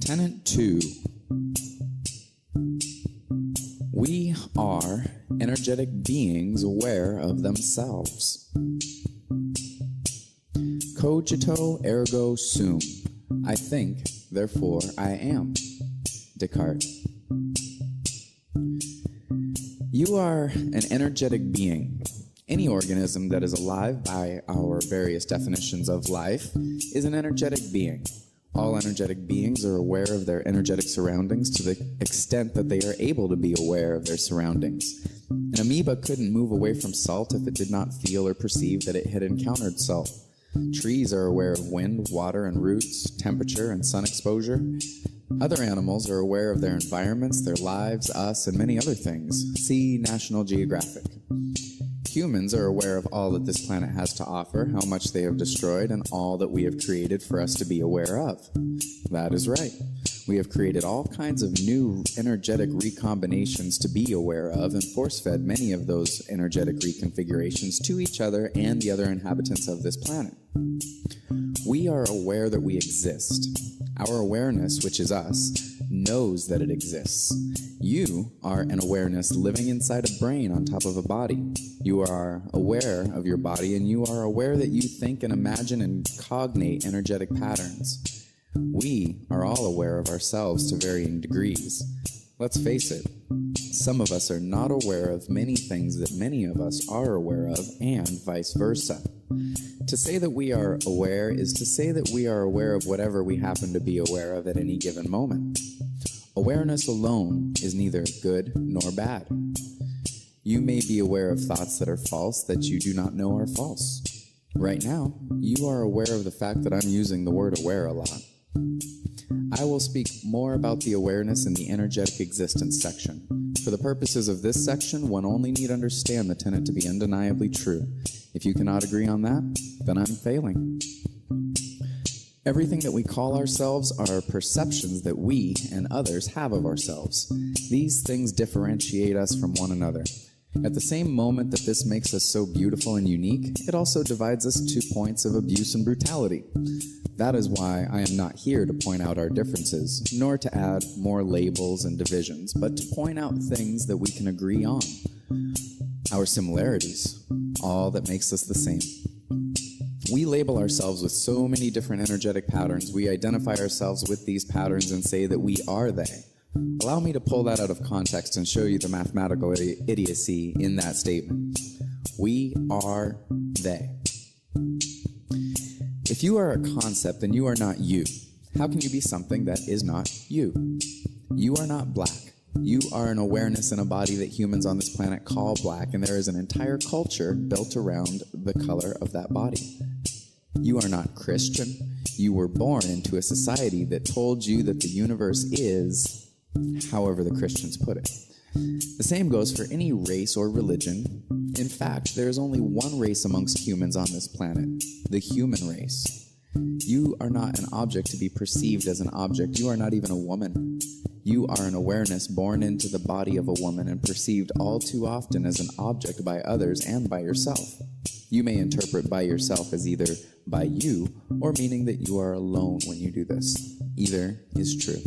Tenet 2. We are energetic beings aware of themselves. Cogito ergo sum. I think, therefore I am. Descartes. You are an energetic being. Any organism that is alive by our various definitions of life is an energetic being. All energetic beings are aware of their energetic surroundings to the extent that they are able to be aware of their surroundings. An amoeba couldn't move away from salt if it did not feel or perceive that it had encountered salt. Trees are aware of wind, water, and roots, temperature, and sun exposure. Other animals are aware of their environments, their lives, us, and many other things. See National Geographic. Humans are aware of all that this planet has to offer, how much they have destroyed, and all that we have created for us to be aware of. That is right. We have created all kinds of new energetic recombinations to be aware of and force-fed many of those energetic reconfigurations to each other and the other inhabitants of this planet. We are aware that we exist. Our awareness, which is us, knows that it exists. You are an awareness living inside a brain on top of a body. You are aware of your body, and you are aware that you think and imagine and cognate energetic patterns. We are all aware of ourselves to varying degrees. Let's face it, some of us are not aware of many things that many of us are aware of, and vice versa. To say that we are aware is to say that we are aware of whatever we happen to be aware of at any given moment. Awareness alone is neither good nor bad. You may be aware of thoughts that are false that you do not know are false. Right now, you are aware of the fact that I'm using the word aware a lot. I will speak more about the awareness in the energetic existence section. For the purposes of this section, one only need understand the tenet to be undeniably true. If you cannot agree on that, then I'm failing. Everything that we call ourselves are perceptions that we and others have of ourselves. These things differentiate us from one another. At the same moment that this makes us so beautiful and unique, it also divides us to points of abuse and brutality. That is why I am not here to point out our differences, nor to add more labels and divisions, but to point out things that we can agree on. Our similarities, all that makes us the same. We label ourselves with so many different energetic patterns. We identify ourselves with these patterns and say that we are they. Allow me to pull that out of context and show you the mathematical idiocy in that statement. We are they. If you are a concept, then you are not you. How can you be something that is not you? You are not black. You are an awareness in a body that humans on this planet call black, and there is an entire culture built around the color of that body. You are not Christian. You were born into a society that told you that the universe is, however the Christians put it. The same goes for any race or religion. In fact, there is only one race amongst humans on this planet, the human race. You are not an object to be perceived as an object. You are not even a woman. You are an awareness born into the body of a woman and perceived all too often as an object by others and by yourself. You may interpret by yourself as either by you or meaning that you are alone when you do this. Either is true.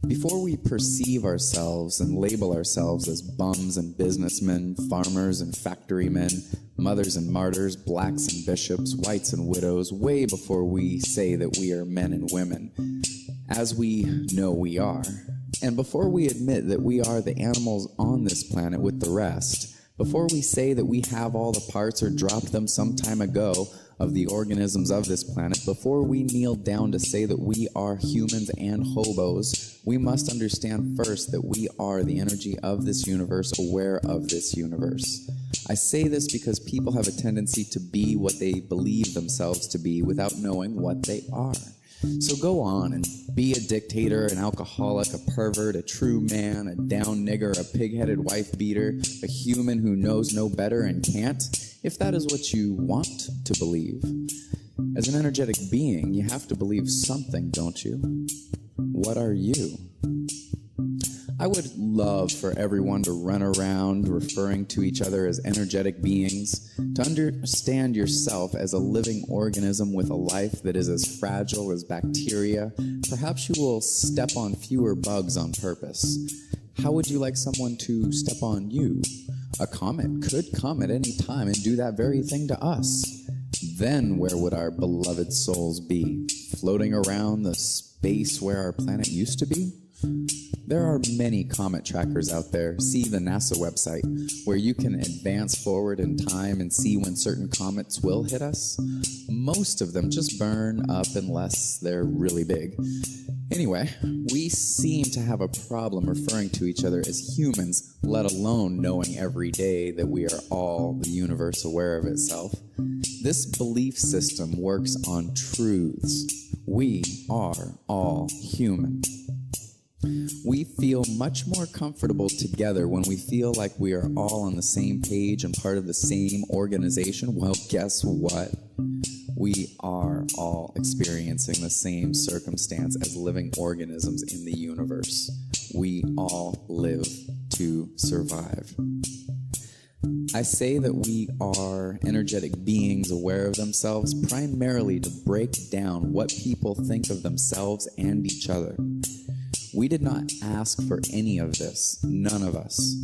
Before we perceive ourselves and label ourselves as bums and businessmen, farmers and factory men, mothers and martyrs, blacks and bishops, whites and widows, way before we say that we are men and women, as we know we are, and before we admit that we are the animals on this planet with the rest, before we say that we have all the parts or dropped them some time ago of the organisms of this planet, before we kneel down to say that we are humans and hobos, we must understand first that we are the energy of this universe, aware of this universe. I say this because people have a tendency to be what they believe themselves to be without knowing what they are. So go on and be a dictator, an alcoholic, a pervert, a true man, a down nigger, a pig-headed wife beater, a human who knows no better and can't, if that is what you want to believe. As an energetic being, you have to believe something, don't you? What are you? I would love for everyone to run around referring to each other as energetic beings, to understand yourself as a living organism with a life that is as fragile as bacteria. Perhaps you will step on fewer bugs on purpose. How would you like someone to step on you? A comet could come at any time and do that very thing to us. Then where would our beloved souls be? Floating around the space where our planet used to be? There are many comet trackers out there. See the NASA website, where you can advance forward in time and see when certain comets will hit us. Most of them just burn up unless they're really big. Anyway, we seem to have a problem referring to each other as humans, let alone knowing every day that we are all the universe aware of itself. This belief system works on truths. We are all human. We feel much more comfortable together when we feel like we are all on the same page and part of the same organization. Well, guess what? We are all experiencing the same circumstance as living organisms in the universe. We all live to survive. I say that we are energetic beings aware of themselves primarily to break down what people think of themselves and each other. We did not ask for any of this, none of us.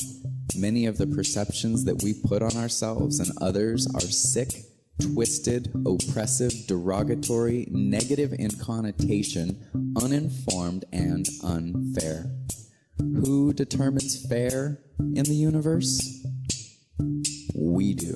Many of the perceptions that we put on ourselves and others are sick, twisted, oppressive, derogatory, negative in connotation, uninformed, and unfair. Who determines fair in the universe? We do.